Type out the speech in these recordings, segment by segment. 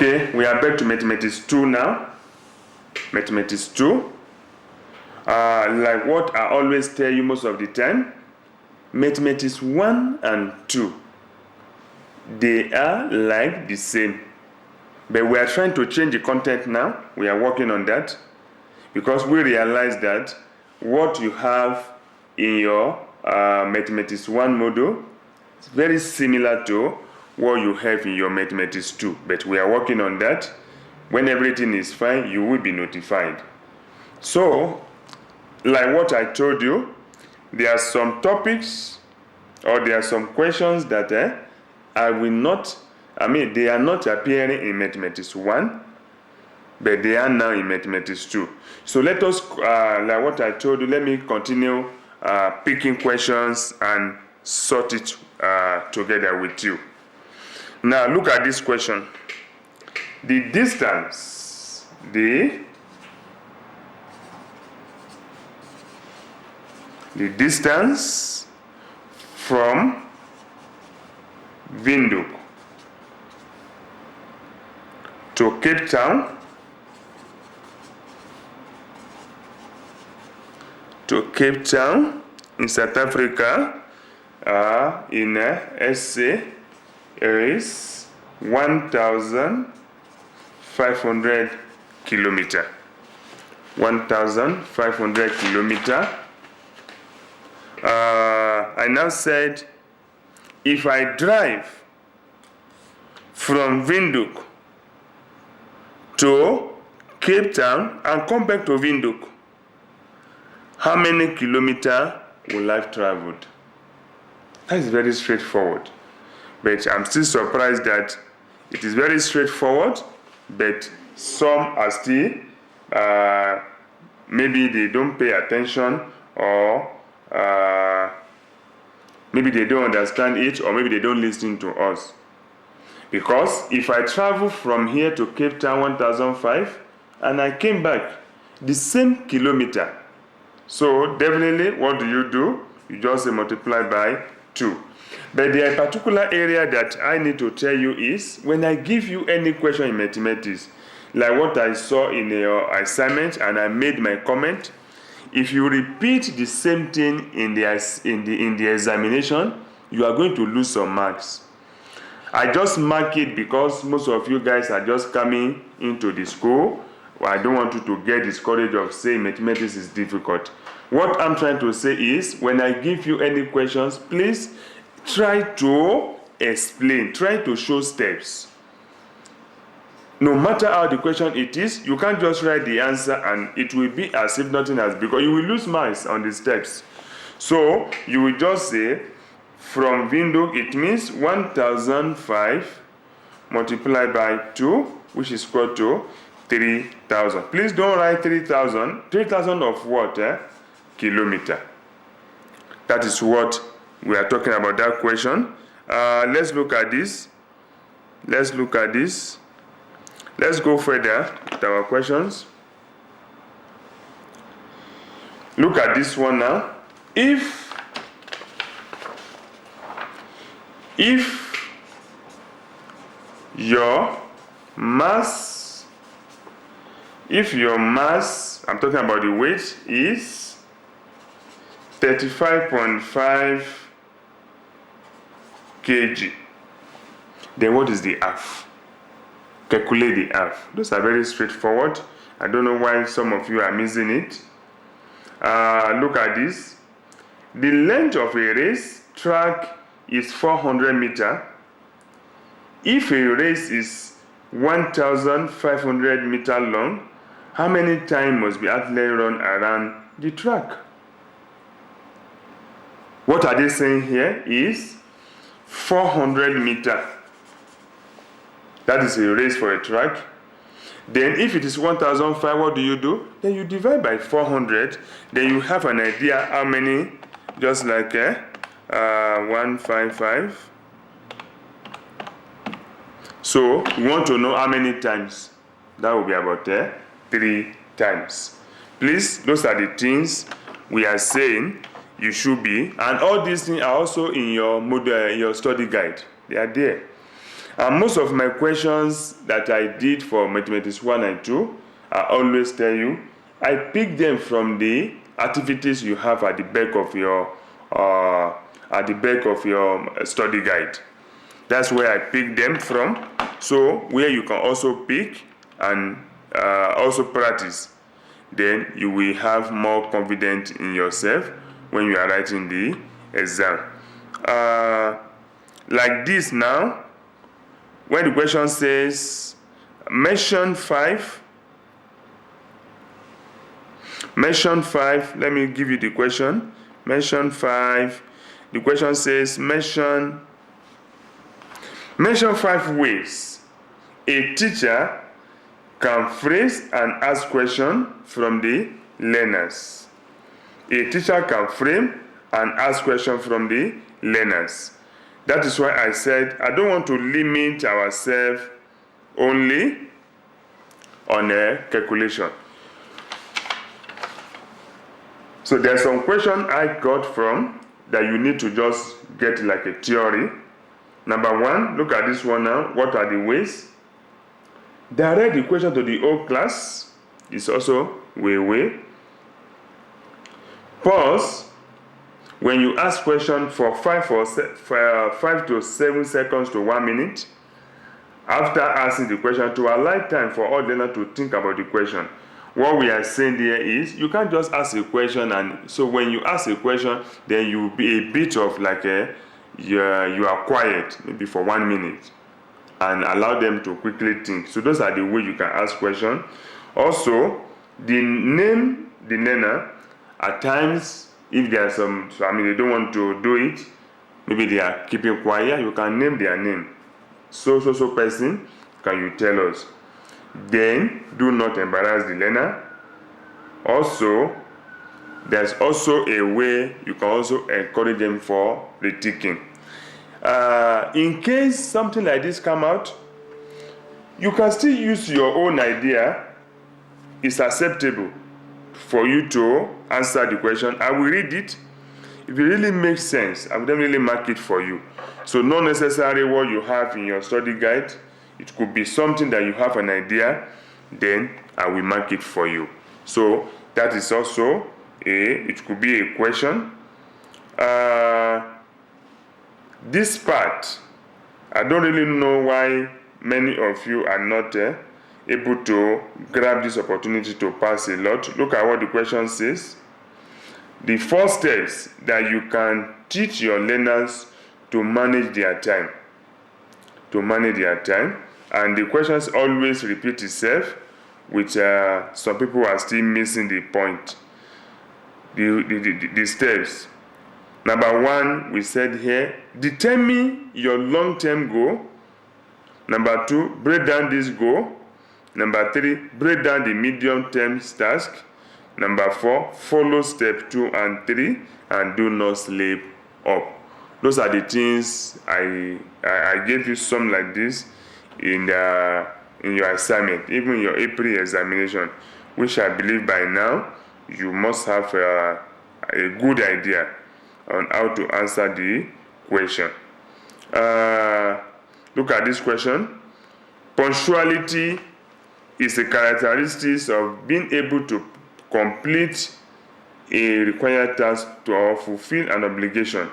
Okay, we are back to Mathematics 2 now. Mathematics 2. Like what I always tell you most of the time, Mathematics 1 and 2, they are like the same. But we are trying to change the content now. We are working on that because we realize that what you have in your Mathematics 1 module is very similar to what you have in your Mathematics 2. But we are working on that. When everything is fine, you will be notified. So, like what I told you, there are some topics or there are some questions that they are not appearing in Mathematics 1, but they are now in Mathematics 2. So let us, like what I told you, let me continue picking questions and sort it together with you. Now look at this question. The distance, the distance from Windhoek to Cape Town in South Africa in SA is 1,500 kilometer. 1,500 kilometer. I now said if I drive from Windhoek to Cape Town and come back to Windhoek, how many kilometers will I have traveled? That is very straightforward. But I'm still surprised that it is very straightforward, but some are still, maybe they don't pay attention, or maybe they don't understand it, or maybe they don't listen to us. Because if I travel from here to Cape Town 1,005 and I came back, the same kilometer. So definitely what do? You just multiply by 2. But the particular area that I need to tell you is when I give you any question in mathematics, like what I saw in your assignment and I made my comment, if you repeat the same thing in the examination, you are going to lose some marks. I just mark it because most of you guys are just coming into the school. I don't want you to get discouraged of saying mathematics is difficult. What I'm trying to say is, when I give you any questions, please try to explain, try to show steps. No matter how the question it is, you can't just write the answer and it will be as if nothing has, because you will lose marks on the steps. So you will just say, from Windhoek, it means 1,005 multiplied by 2, which is equal to 3,000. Please don't write 3,000. 3,000 of what? Kilometer. That is what we are talking about, that question. Let's look at this. Let's go further with our questions. Look at this one now. If your mass, I'm talking about the weight, is 35.5 kg, then what is the half? Calculate the half. Those are very straightforward. I don't know why some of you are missing it. Look at this. The length of a race track is 400 meters. If a race is 1,500 meters long, how many times must the athlete run around the track? What are they saying here is 400 meters. That is a race for a track. Then if it is 1,005, what do? Then you divide by 400. Then you have an idea how many, just like 155. So you want to know how many times. That will be about 3 times. Please, those are the things we are saying you should be. And all these things are also in your model, your study guide. They are there. And most of my questions that I did for Mathematics 1 and 2, I always tell you, I pick them from the activities you have at the back of your study guide. That's where I pick them from. So where you can also pick and also practice, then you will have more confidence in yourself when you are writing the exam. Like this now, when the question says mention five, let me give you the question. Mention 5. The question says mention 5 ways a teacher can phrase and ask questions from the learners. A teacher can frame and ask questions from the learners. That is why I said I don't want to limit ourselves only on a calculation. So there's some question I got from that you need to just get like a theory. Number 1, look at this one now. What are the ways? Direct the question to the whole class is also way. Pause when you ask question for 5 to 7 seconds to 1 minute. After asking the question, to allow time for all learners to think about the question. What we are saying there is you can't just ask a question, and so when you ask a question, then you will be a bit of like you are quiet maybe for 1 minute and allow them to quickly think. So those are the way you can ask questions. Also, the name the learner. At times, if there are some, they don't want to do it, maybe they are keeping quiet, you can name their name. So person, can you tell us? Then, do not embarrass the learner. Also, there's also a way you can also encourage them for rethinking. In case something like this come out, you can still use your own idea. It's acceptable for you to answer the question. I will read it. If it really makes sense, I will definitely mark it for you. So not necessarily what you have in your study guide. It could be something that you have an idea, then I will mark it for you. So that is also it could be a question. This part, I don't really know why many of you are not able to grab this opportunity to pass a lot. Look at what the question says. The 4 steps that you can teach your learners to manage their time. And the questions always repeat itself, which some people are still missing the point. The steps. Number 1, we said here, determine your long-term goal. Number 2, break down this goal. Number 3, break down the medium-term task. Number 4, follow step 2 and 3, and do not sleep up. Those are the things I gave you some like this in your assignment, even your April examination, which I believe by now you must have a good idea on how to answer the question. Look at this question. Punctuality is a characteristic of being able to complete a required task or fulfill an obligation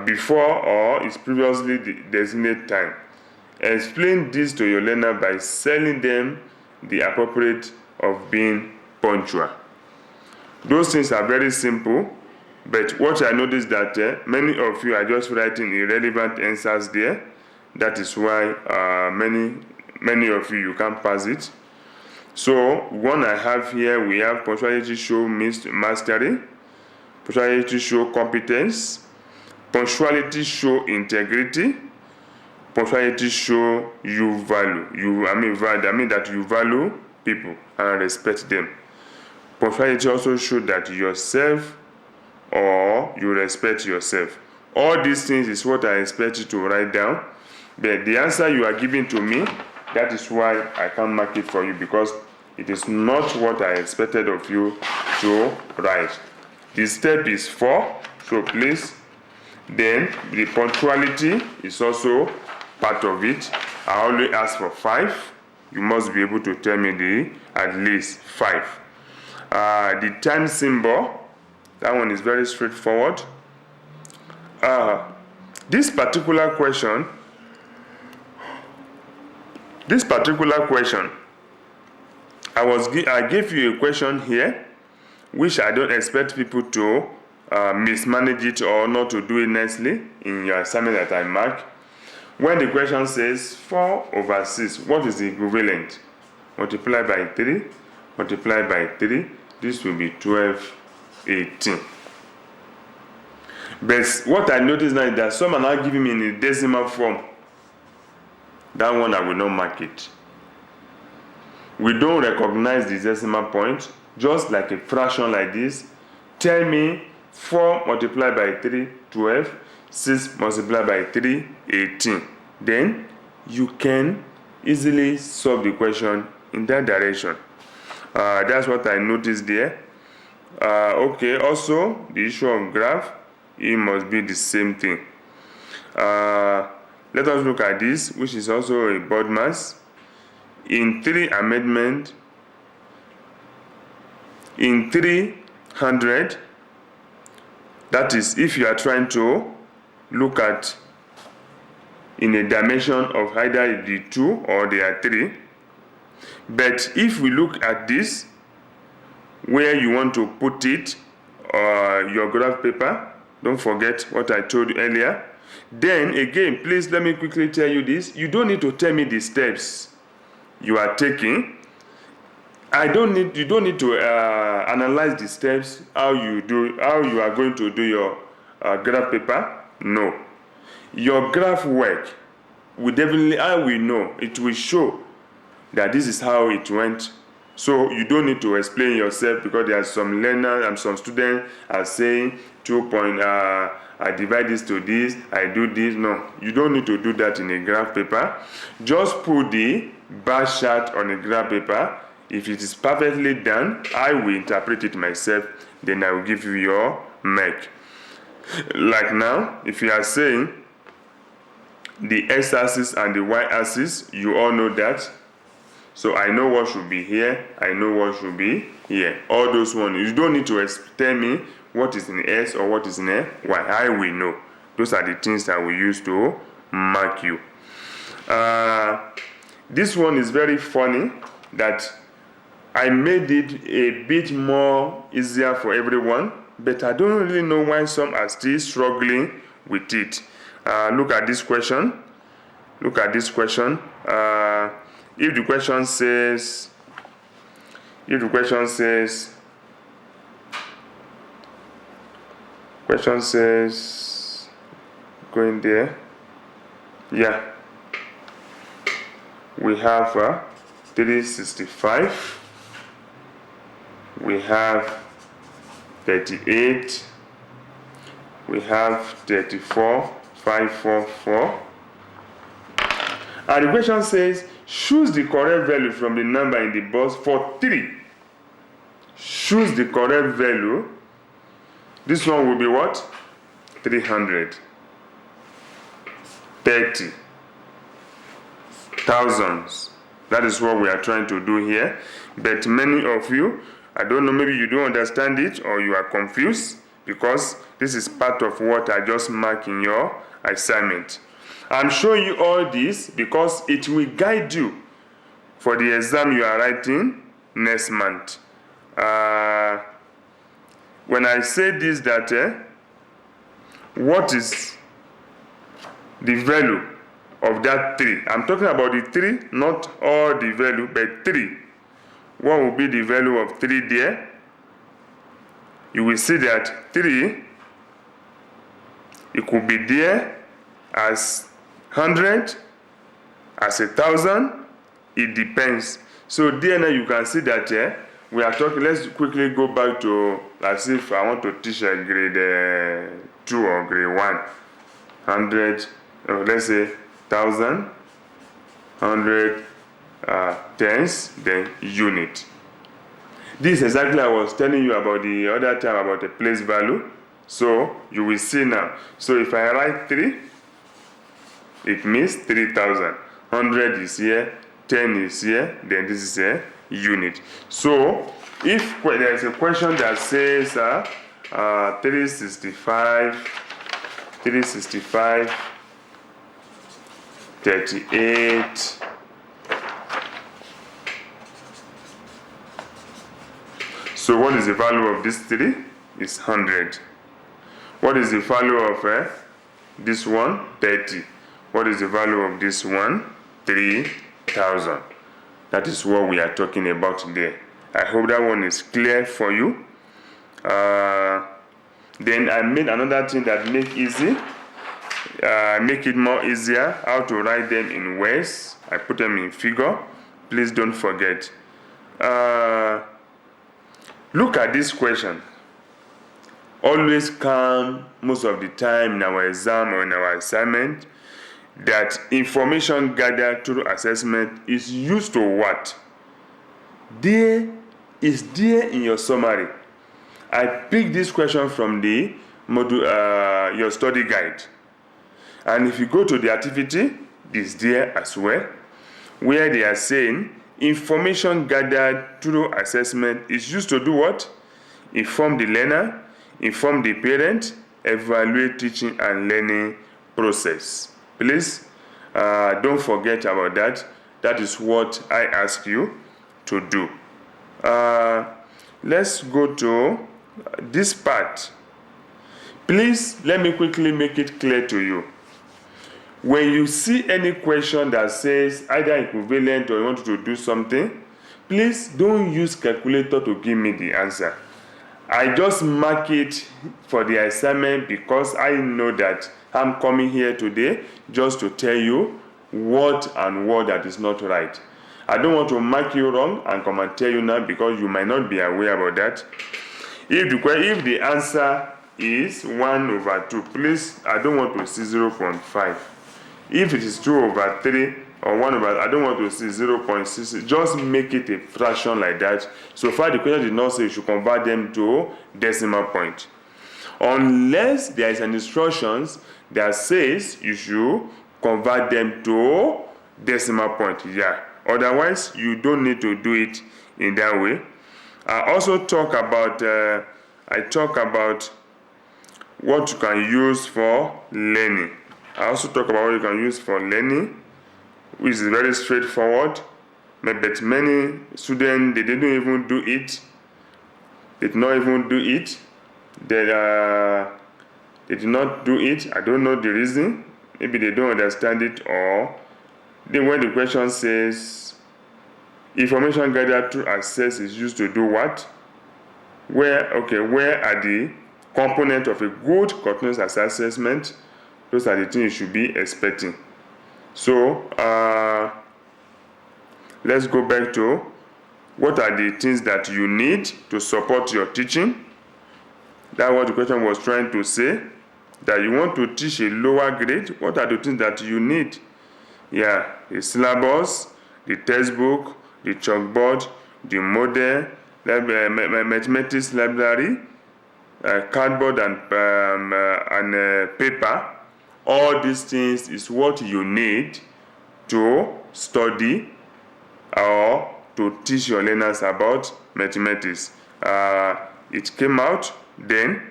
before or its previously designated time. Explain this to your learner by telling them the appropriate of being punctual. Those things are very simple, but what I noticed that many of you are just writing irrelevant answers there. That is why many of you can't pass it. So one I have here, we have punctuality show mastery, punctuality show competence, punctuality show integrity, punctuality show you value. That you value people and respect them. Punctuality also show that yourself or you respect yourself. All these things is what I expect you to write down. But the answer you are giving to me, that is why I can't mark it for you, because it is not what I expected of you to write. The step is 4, so please. Then the punctuality is also part of it. I only ask for 5. You must be able to tell me at least 5. The times symbol, that one is very straightforward. This particular question, I gave you a question here, which I don't expect people to mismanage it or not to do it nicely in your assignment that I mark. When the question says 4/6, what is the equivalent? Multiply by 3, multiply by 3, this will be 12/18. But what I noticed now is that some are now giving me in a decimal form. That one I will not mark it. We don't recognize the decimal point, just like a fraction like this. Tell me 4 multiplied by 3, 12, 6 multiplied by 3, 18. Then you can easily solve the question in that direction. That's what I noticed there. Okay, also the issue of graph, it must be the same thing. Let us look at this, which is also a BODMAS. In 3 amendment, in 300, that is if you are trying to look at in a dimension of either the 2 or the 3. But if we look at this, where you want to put it, your graph paper, don't forget what I told you earlier. Then again, please let me quickly tell you this. You don't need to tell me the steps you are taking. You don't need to analyze the steps, how you are going to do your graph paper. No. Your graph work will definitely, I will know, it will show that this is how it went. So you don't need to explain yourself, because there are some learners and some students are saying I divide this to this, I do this. No, you don't need to do that in a graph paper. Just put the bar chart on a graph paper. If it is perfectly done, I will interpret it myself, then I will give you your mark. Like now, if you are saying the x-axis and the y-axis, you all know that. So I know what should be here, I know what should be here. All those ones, you don't need to tell me what is in x or what is in y. I will know. Those are the things that we use to mark you. This one is very funny, that I made it a bit more easier for everyone, but I don't really know why some are still struggling with it. Look at this question. If the question says, going there, yeah, we have 365, we have 38, we have 34, 544, and the question says, choose the correct value from the number in the box for 3. Choose the correct value. This one will be what? 300. 30. Thousands. That is what we are trying to do here. But many of you, I don't know, maybe you don't understand it or you are confused, because this is part of what I just marked in your assignment. I'm showing you all this because it will guide you for the exam you are writing next month. When I say this, that what is the value of that 3? I'm talking about the 3, not all the value, but 3. What will be the value of 3 there? You will see that 3, it could be there as 100, as 1,000. It depends. So there now you can see that we are talking. Let's quickly go back to, as if I want to teach a grade 2 or grade 1. 100, let's say 1,000, 100 tens, then unit. This is exactly I was telling you about the other time about the place value. So you will see now. So if I write 3, It means 3,000. 100 is here, 10 is here, then this is a unit. So if there is a question that says 365, 38, so what is the value of this 3? It's 100. What is the value of this one? 30. What is the value of this one? 3,000. That is what we are talking about there. I hope that one is clear for you. Then I made another thing that make it more easier how to write them in words. I put them in figure. Please don't forget. Look at this question. Always come most of the time in our exam or in our assignment that information gathered through assessment is used to what? There is there in your summary. I picked this question from the module, your study guide. And if you go to the activity, it's there as well, where they are saying information gathered through assessment is used to do what? Inform the learner, inform the parent, evaluate teaching and learning process. Please, don't forget about that. That is what I ask you to do. Let's go to this part. Please, let me quickly make it clear to you. When you see any question that says either equivalent or you want to do something, please don't use calculator to give me the answer. I just mark it for the assignment because I know that I'm coming here today just to tell you what and what that is not right. I don't want to mark you wrong and come and tell you now because you might not be aware about that. If the answer is 1/2, please, I don't want to see 0.5. If it is 2/3 or 1/, I don't want to see 0.6. Just make it a fraction like that. So far, the question did not say you should convert them to decimal point. Unless there is an instructions that says you should convert them to decimal point. Yeah. Otherwise, you don't need to do it in that way. I also talk about what you can use for learning. I also talk about what you can use for learning, which is very straightforward. But many students, they didn't even do it. They did not even do it. They did not do it. I don't know the reason. Maybe they don't understand it, or then when the question says information gathered through access is used to do what? Where are the components of a good continuous assessment? Those are the things you should be expecting. So let's go back to what are the things that you need to support your teaching. That's what the question was trying to say. That you want to teach a lower grade. What are the things that you need? Yeah, the syllabus, the textbook, the chalkboard, the model, mathematics library, cardboard and paper. All these things is what you need to study or to teach your learners about mathematics. It came out then,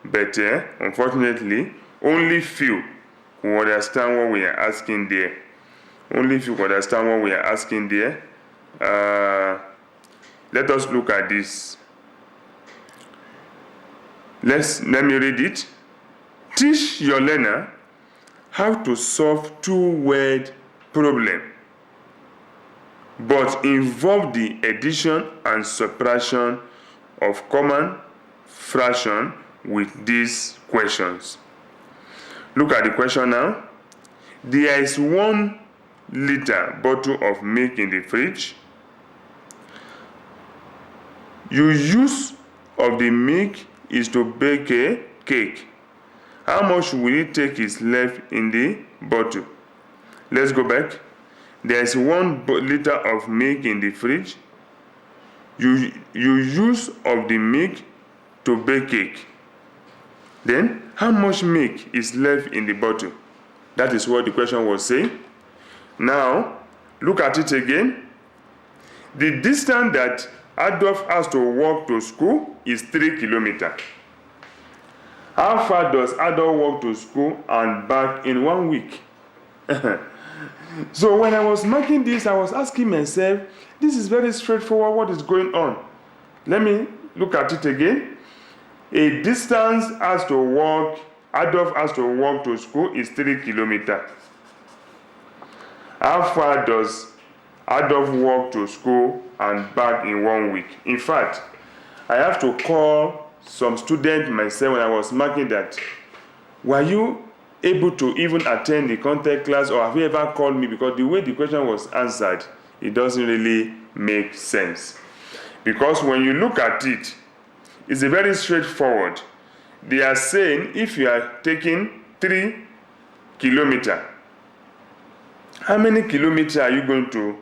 but unfortunately, only few who understand what we are asking there. Only few who understand what we are asking there. Let us look at this. Let me read it. Teach your learner how to solve two-word problem, but involve the addition and subtraction of common fraction with these questions. Look at the question now. There is 1 liter bottle of milk in the fridge. Your use of the milk is to bake a cake. How much will it take is left in the bottle? Let's go back. There is 1 liter of milk in the fridge. You use of the milk to bake cake. Then, how much milk is left in the bottle? That is what the question was saying. Now, look at it again. The distance that Adolf has to walk to school is 3 kilometers. How far does Adolf walk to school and back in 1 week? So when I was marking this, I was asking myself, this is very straightforward, what is going on? Let me look at it again. A distance Adolf has to walk to school is 3 kilometers. How far does Adolf walk to school and back in 1 week? In fact, I have to call some student myself when I was marking that. Were you able to even attend the contact class, or have you ever called me? Because the way the question was answered, it doesn't really make sense. Because when you look at it, it's a very straightforward. They are saying if you are taking 3 kilometers, how many kilometers are you going to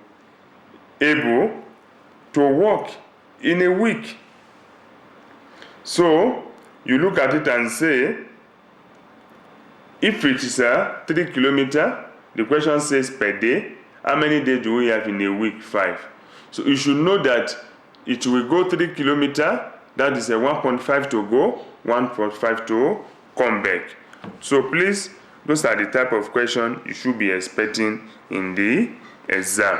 able to walk in a week? So you look at it and say, if it is a 3 kilometers, the question says per day, how many days do we have in a week? 5. So you should know that it will go 3 kilometers, that is a 1.5 to go, 1.5 to come back. So please, those are the type of question you should be expecting in the exam.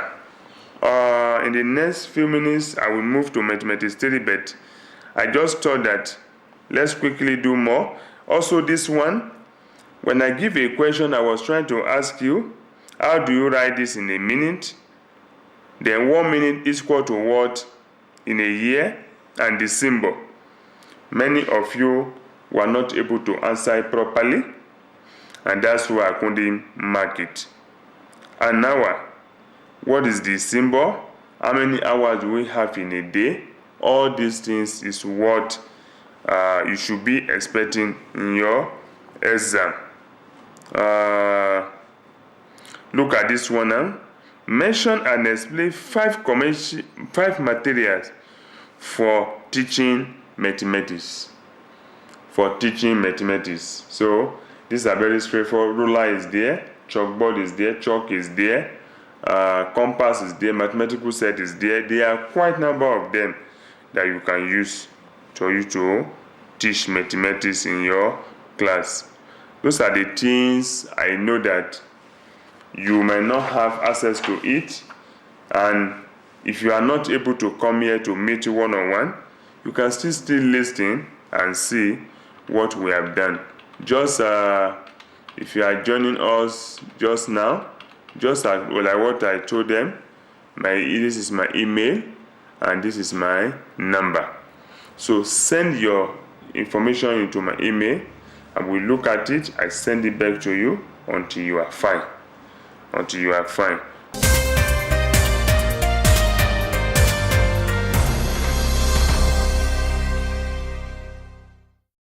In the next few minutes, I will move to mathematics 3, but I just thought that let's quickly do more. Also this one, when I give a question, I was trying to ask you, how do you write this in a minute? Then 1 minute is equal to what in a year, and the symbol. Many of you were not able to answer it properly, and that's why I couldn't mark it. An hour, what is the symbol? How many hours do we have in a day? All these things is what you should be expecting in your exam. Look at this one now. Mention and explain 5 materials for teaching mathematics. So these are very straightforward. Ruler is there, chalkboard is there, chalk is there, compass is there, mathematical set is there. There are quite a number of them that you can use for you to teach mathematics in your class. Those are the things I know that you might not have access to it, and if you are not able to come here to meet one-on-one, you can still listen and see what we have done. Just if you are joining us just now, just like what I told them, this is my email and this is my number. So send your information into my email, and we look at it. I send it back to you until you are fine.